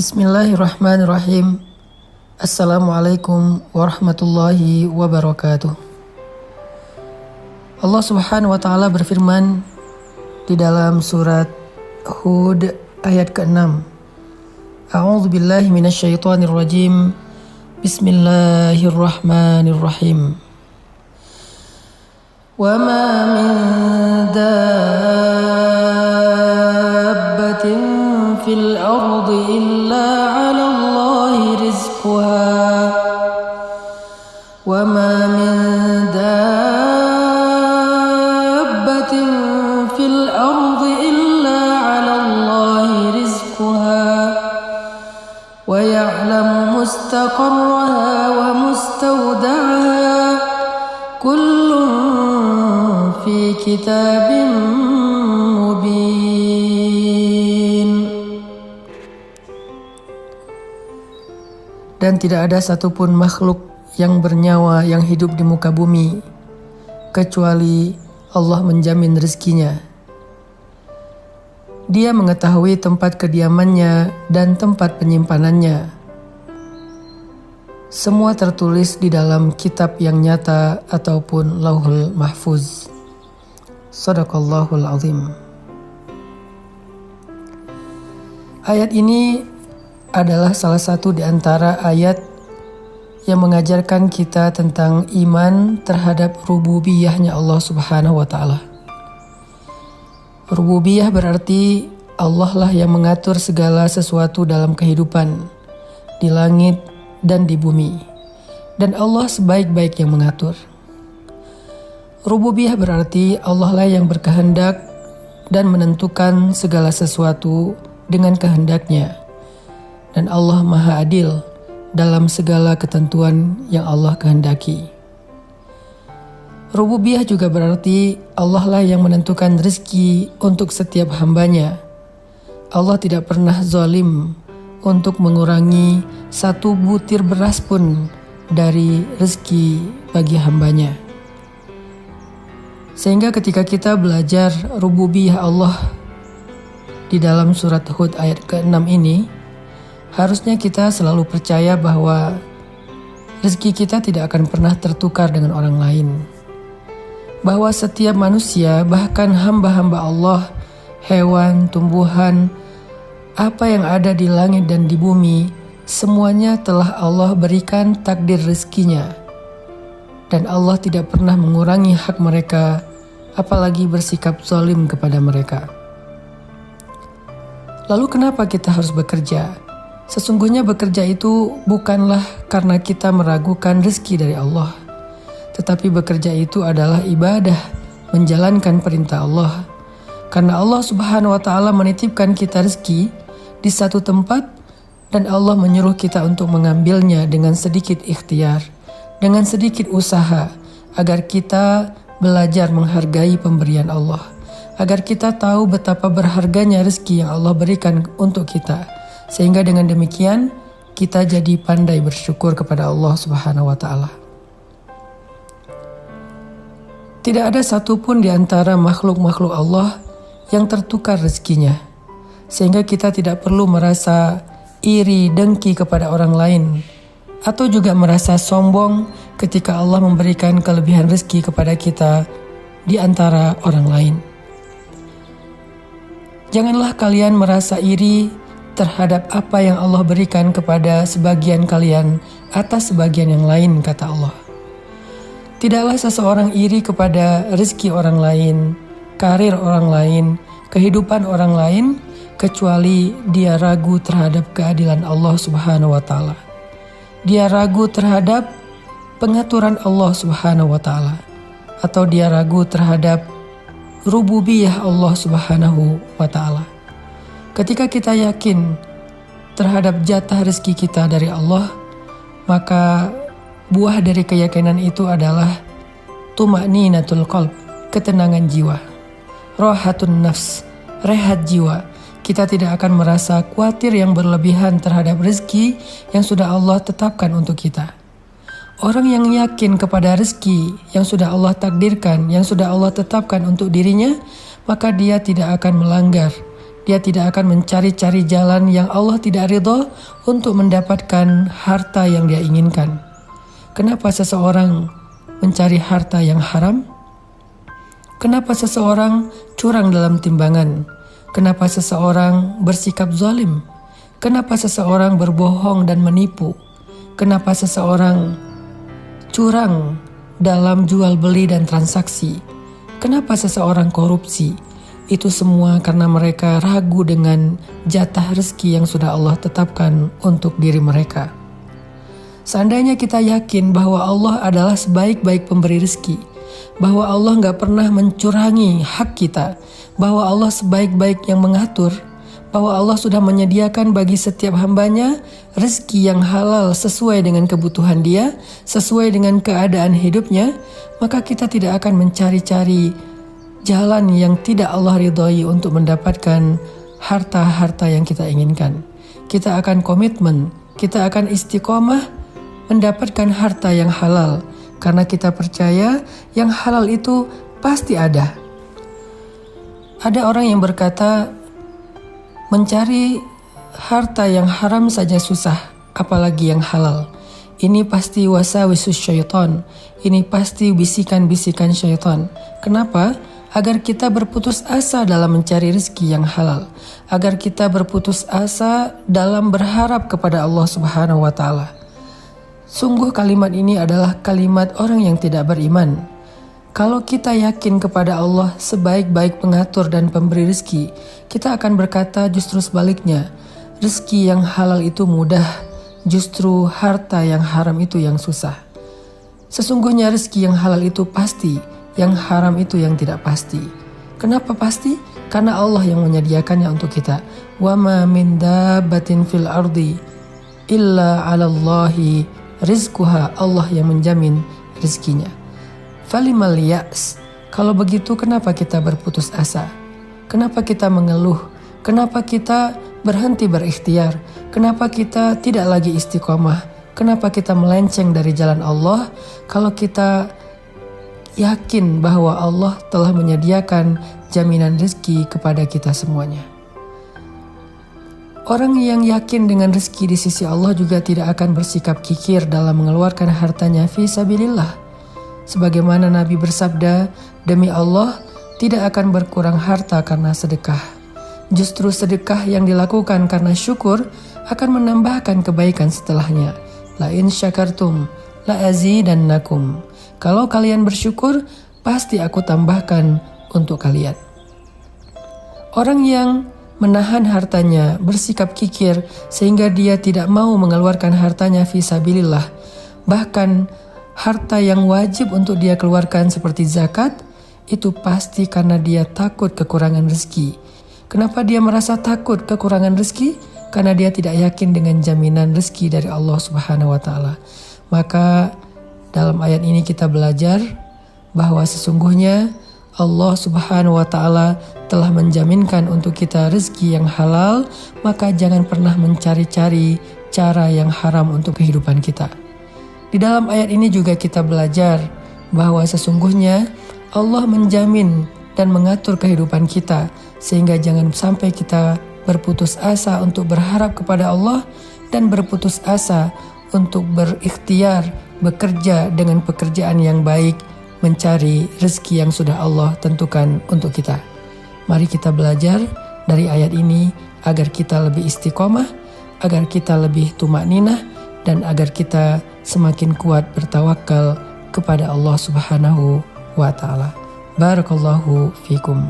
Bismillahirrahmanirrahim. Assalamualaikum warahmatullahi wabarakatuh. Allah Subhanahu wa taala berfirman di dalam surat Hud ayat ke-6. A'udzu billahi minasyaitonir rajim. Bismillahirrahmanirrahim. Wa ma min dabbatin fil ardi illa 'ala Allahi rizquha wa ma min dabbatin fil ardi illa 'ala Allahi rizquha wa ya'lamu mustaqarraha wa mustawda'aha kullun fi kitabin mubin. Dan tidak ada satupun makhluk yang bernyawa yang hidup di muka bumi kecuali Allah menjamin rezekinya. Dia mengetahui tempat kediamannya dan tempat penyimpanannya. Semua tertulis di dalam kitab yang nyata ataupun Lauhul Mahfuz. Shadaqallahul azim. Ayat ini adalah salah satu di antara ayat yang mengajarkan kita tentang iman terhadap rububiyahnya Allah Subhanahu wa taala. Rububiyah berarti Allah lah yang mengatur segala sesuatu dalam kehidupan di langit dan di bumi, dan Allah sebaik-baik yang mengatur. Rububiyah berarti Allah lah yang berkehendak dan menentukan segala sesuatu dengan kehendaknya. Dan Allah Maha Adil dalam segala ketentuan yang Allah kehendaki. Rububiyah juga berarti Allah lah yang menentukan rezeki untuk setiap hambanya. Allah tidak pernah zalim untuk mengurangi satu butir beras pun dari rezeki bagi hambanya. Sehingga ketika kita belajar rububiyah Allah di dalam surat Hud ayat ke-6 ini, harusnya kita selalu percaya bahwa rezeki kita tidak akan pernah tertukar dengan orang lain. Bahwa setiap manusia, bahkan hamba-hamba Allah, hewan, tumbuhan, apa yang ada di langit dan di bumi, semuanya telah Allah berikan takdir rezekinya. Dan Allah tidak pernah mengurangi hak mereka, apalagi bersikap zalim kepada mereka. Lalu kenapa kita harus bekerja? Sesungguhnya bekerja itu bukanlah karena kita meragukan rezeki dari Allah, tetapi bekerja itu adalah ibadah, menjalankan perintah Allah. Karena Allah Subhanahu wa taala menitipkan kita rezeki di satu tempat dan Allah menyuruh kita untuk mengambilnya dengan sedikit ikhtiar, dengan sedikit usaha, agar kita belajar menghargai pemberian Allah, agar kita tahu betapa berharganya rezeki yang Allah berikan untuk kita. Sehingga dengan demikian kita jadi pandai bersyukur kepada Allah Subhanahu wa taala. Tidak ada satupun di antara makhluk-makhluk Allah yang tertukar rezekinya. Sehingga kita tidak perlu merasa iri, dengki kepada orang lain, atau juga merasa sombong ketika Allah memberikan kelebihan rezeki kepada kita di antara orang lain. Janganlah kalian merasa iri terhadap apa yang Allah berikan kepada sebagian kalian atas sebagian yang lain, kata Allah. Tidaklah seseorang iri kepada rezeki orang lain, karir orang lain, kehidupan orang lain, kecuali dia ragu terhadap keadilan Allah Subhanahu wa taala. Dia ragu terhadap pengaturan Allah Subhanahu wa taala, atau dia ragu terhadap rububiyah Allah Subhanahu wa taala. Ketika kita yakin terhadap jatah rezeki kita dari Allah, maka buah dari keyakinan itu adalah tuma'ninatul qalb, ketenangan jiwa, rohatun nafs, rehat jiwa. Kita tidak akan merasa khawatir yang berlebihan terhadap rezeki yang sudah Allah tetapkan untuk kita. Orang yang yakin kepada rezeki yang sudah Allah takdirkan, yang sudah Allah tetapkan untuk dirinya, maka dia tidak akan melanggar Dia tidak akan mencari-cari jalan yang Allah tidak ridho untuk mendapatkan harta yang dia inginkan. Kenapa seseorang mencari harta yang haram? Kenapa seseorang curang dalam timbangan? Kenapa seseorang bersikap zalim? Kenapa seseorang berbohong dan menipu? Kenapa seseorang curang dalam jual beli dan transaksi? Kenapa seseorang korupsi? Itu semua karena mereka ragu dengan jatah rezeki yang sudah Allah tetapkan untuk diri mereka. Seandainya kita yakin bahwa Allah adalah sebaik-baik pemberi rezeki, bahwa Allah gak pernah mencurangi hak kita, bahwa Allah sebaik-baik yang mengatur, bahwa Allah sudah menyediakan bagi setiap hambanya rezeki yang halal sesuai dengan kebutuhan dia, sesuai dengan keadaan hidupnya, maka kita tidak akan mencari-cari jalan yang tidak Allah ridhoi untuk mendapatkan harta-harta yang kita inginkan. Kita akan komitmen, kita akan istiqomah mendapatkan harta yang halal, karena kita percaya yang halal itu pasti ada. Ada orang yang berkata, mencari harta yang haram saja susah, apalagi yang halal. Ini pasti wasawisus syaitan, ini pasti bisikan-bisikan syaitan. Kenapa? Agar kita berputus asa dalam mencari rezeki yang halal, agar kita berputus asa dalam berharap kepada Allah Subhanahu wa Ta'ala. Sungguh kalimat ini adalah kalimat orang yang tidak beriman. Kalau kita yakin kepada Allah sebaik-baik pengatur dan pemberi rezeki, kita akan berkata justru sebaliknya, rezeki yang halal itu mudah, justru harta yang haram itu yang susah. Sesungguhnya rezeki yang halal itu pasti, yang haram itu yang tidak pasti. Kenapa pasti? Karena Allah yang menyediakannya untuk kita. Wa ma min dabbatin fil ardi illa 'alallahi rizquha. Allah yang menjamin rezekinya. Falimal ya's. Kalau begitu kenapa kita berputus asa? Kenapa kita mengeluh? Kenapa kita berhenti berikhtiar? Kenapa kita tidak lagi istiqomah? Kenapa kita melenceng dari jalan Allah? Kalau kita yakin bahwa Allah telah menyediakan jaminan rezeki kepada kita semuanya. Orang yang yakin dengan rezeki di sisi Allah juga tidak akan bersikap kikir dalam mengeluarkan hartanya fi sabilillah. Sebagaimana Nabi bersabda, demi Allah tidak akan berkurang harta karena sedekah. Justru sedekah yang dilakukan karena syukur akan menambahkan kebaikan setelahnya. La in syakartum la azidannakum. Kalau kalian bersyukur, pasti aku tambahkan untuk kalian. Orang yang menahan hartanya, bersikap kikir sehingga dia tidak mau mengeluarkan hartanya fi sabilillah, bahkan harta yang wajib untuk dia keluarkan seperti zakat, itu pasti karena dia takut kekurangan rezeki. Kenapa dia merasa takut kekurangan rezeki? Karena dia tidak yakin dengan jaminan rezeki dari Allah Subhanahu wa Ta'ala. Maka dalam ayat ini kita belajar bahwa sesungguhnya Allah Subhanahu wa Ta'ala telah menjaminkan untuk kita rezeki yang halal, maka jangan pernah mencari-cari cara yang haram untuk kehidupan kita. Di dalam ayat ini juga kita belajar bahwa sesungguhnya Allah menjamin dan mengatur kehidupan kita, sehingga jangan sampai kita berputus asa untuk berharap kepada Allah dan berputus asa untuk berikhtiar, bekerja dengan pekerjaan yang baik, mencari rezeki yang sudah Allah tentukan untuk kita. Mari kita belajar dari ayat ini agar kita lebih istiqomah, agar kita lebih tumakninah, dan agar kita semakin kuat bertawakal kepada Allah Subhanahu wa Ta'ala. Barakallahu fikum.